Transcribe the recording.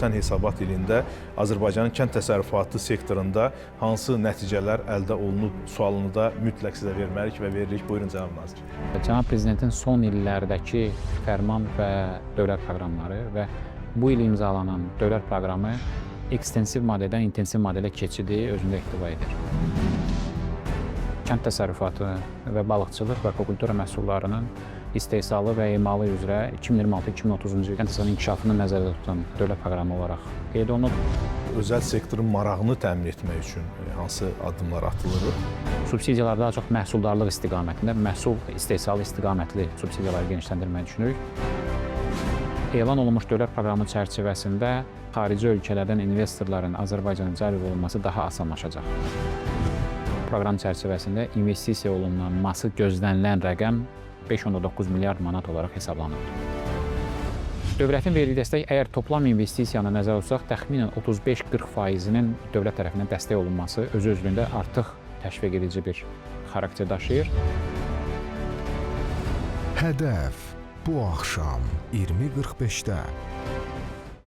ötən hesabat ilində Azərbaycanın kənd təsərrüfatı sektorunda hansı nəticələr əldə olunub sualını da mütləq sizə verməliyik və veririk. Buyurun, cənab nazir. Cənab Prezidentin son illərdəki fərman və dövlət proqramları və bu il imzalanan dövlət proqramı ekstensiv modeldən intensiv modelə keçidi özündə ehtiva edir. Kənd təsərrüfatı və balıqçılıq və akvakultura məhsullarının istehsalı və emalı üzrə 2026-2030-cu il kənd təsərrüfatının inkişafını nəzərdə tutan dövlət proqramı olaraq qeyd olunub. Özəl sektorun marağını təmin etmək üçün hansı addımlar atılır? Subsidiyalar daha çox məhsuldarlıq istiqamətində, məhsul istehsalı istiqamətli subsidiyaları genişləndirməyi düşünürük. Elan olunmuş dövlət proqramı çərçivəsində xarici ölkələrdən investorların Azərbaycana cəlb olunması daha asanlaşacaq. Proqram çərçivəsində investisiya olunması gözlənilən rəqəm 5.9 milyard manat olaraq hesablanır. Dövlətin verdiyi dəstək əgər toplam investisiyanı nəzərə alsaq, təxminən 35-40%-nin dövlət tərəfindən dəstək olunması öz-özlüyündə artıq təşviq edici bir xarakter daşıyır. Hədəf bu axşam 20:45-də.